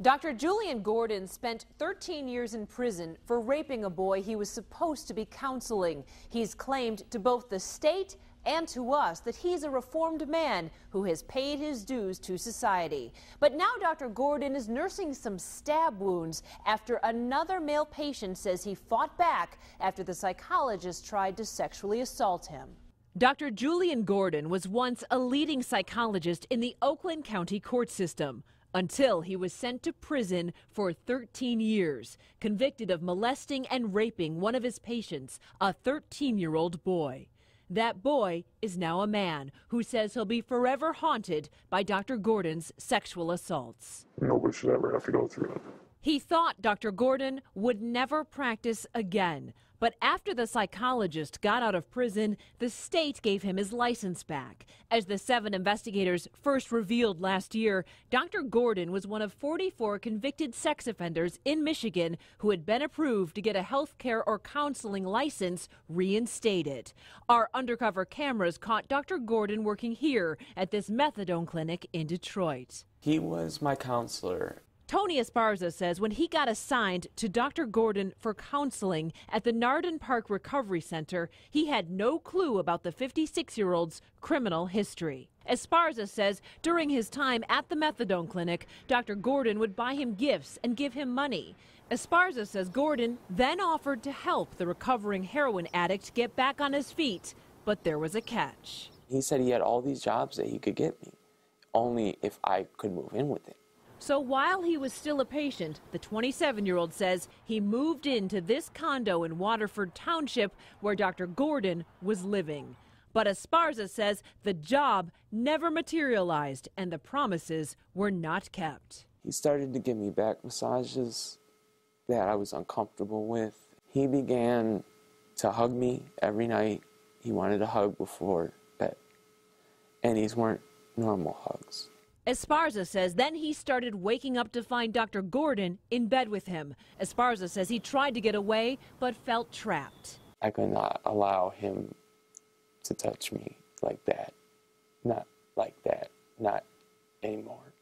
Dr. Julian Gordon spent 13 years in prison for raping a boy he was supposed to be counseling. He's claimed to both the state and to us that he's a reformed man who has paid his dues to society. But now Dr. Gordon is nursing some stab wounds after another male patient says he fought back after the psychologist tried to sexually assault him. Dr. Julian Gordon was once a leading psychologist in the Oakland County court system, until he was sent to prison for 13 years, convicted of molesting and raping one of his patients, a 13-year-old boy. That boy is now a man who says he'll be forever haunted by Dr. Gordon's sexual assaults. Nobody should ever have to go through it. He thought Dr. Gordon would never practice again. But after the psychologist got out of prison, the state gave him his license back. As the 7 investigators first revealed last year, Dr. Gordon was one of 44 convicted sex offenders in Michigan who had been approved to get a health care or counseling license reinstated. Our undercover cameras caught Dr. Gordon working here at this methadone clinic in Detroit. He was my counselor. Tony Esparza says when he got assigned to Dr. Gordon for counseling at the Nardin Park Recovery Center, he had no clue about the 56-year-old's criminal history. Esparza says during his time at the methadone clinic, Dr. Gordon would buy him gifts and give him money. Esparza says Gordon then offered to help the recovering heroin addict get back on his feet, but there was a catch. He said he had all these jobs that he could get me, only if I could move in with it. So while he was still a patient, the 27-year-old says he moved into this condo in Waterford Township where Dr. Gordon was living. But Esparza says the job never materialized and the promises were not kept. He started to give me back massages that I was uncomfortable with. He began to hug me every night. He wanted a hug before bed. And these weren't normal hugs. Esparza says then he started waking up to find Dr. Gordon in bed with him. Esparza says he tried to get away but felt trapped. I could not allow him to touch me like that. Not like that. Not anymore.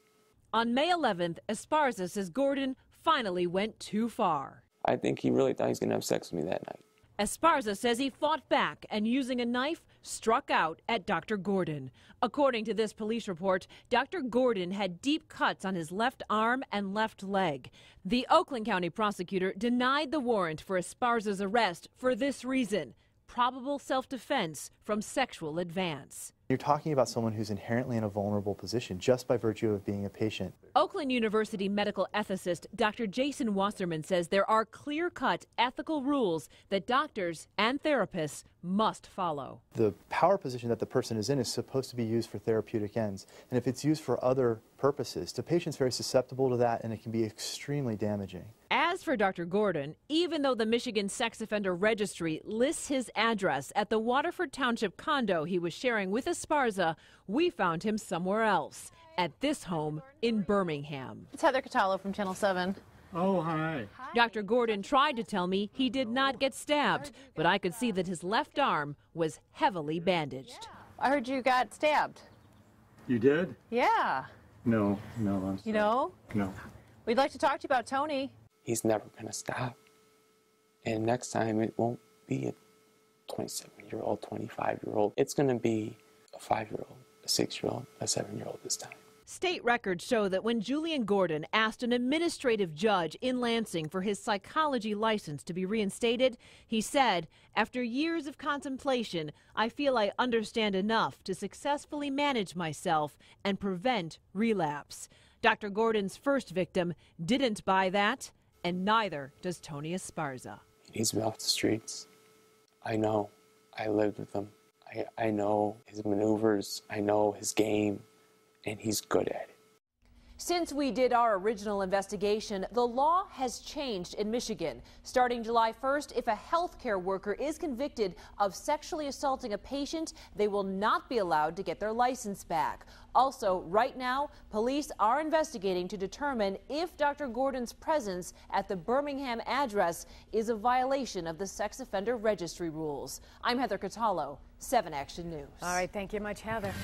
On May 11th, Esparza says Gordon finally went too far. I think he really thought he was going to have sex with me that night. Esparza says he fought back and using a knife struck out at Dr. Gordon. According to this police report, Dr. Gordon had deep cuts on his left arm and left leg. The Oakland County prosecutor denied the warrant for Esparza's arrest for this reason: probable self-defense from sexual advance. You're talking about someone who's inherently in a vulnerable position just by virtue of being a patient. Oakland University medical ethicist Dr. Jason Wasserman says there are clear-cut ethical rules that doctors and therapists must follow. The power position that the person is in is supposed to be used for therapeutic ends. And if it's used for other purposes, the patient's very susceptible to that and it can be extremely damaging. As for Dr. Gordon, even though the Michigan Sex Offender Registry lists his address at the Waterford Township condo he was sharing with Esparza, we found him somewhere else, at this home in Birmingham. It's Heather Catallo from Channel 7. Oh, hi. Dr. Gordon tried to tell me he did not get stabbed, but I could see that his left arm was heavily bandaged. I heard you got stabbed. You did? Yeah. No, I'm sorry. You know? No. We'd like to talk to you about Tony. He's never going to stop. And next time it won't be a 27-year-old, 25-year-old. It's going to be a 5-year-old, a 6-year-old, a 7-year-old this time. State records show that when Julian Gordon asked an administrative judge in Lansing for his psychology license to be reinstated, he said, "After years of contemplation, I feel I understand enough to successfully manage myself and prevent relapse." Dr. Gordon's first victim didn't buy that, and neither does Tony Esparza. He needs me off the streets. I know. I lived with him. I know his maneuvers. I know his game. And he's good at it. Since we did our original investigation, the law has changed in Michigan. Starting July 1st, if a healthcare worker is convicted of sexually assaulting a patient, they will not be allowed to get their license back. Also, right now, police are investigating to determine if Dr. Gordon's presence at the Birmingham address is a violation of the sex offender registry rules. I'm Heather Catallo, 7 Action News. All right, thank you much, Heather.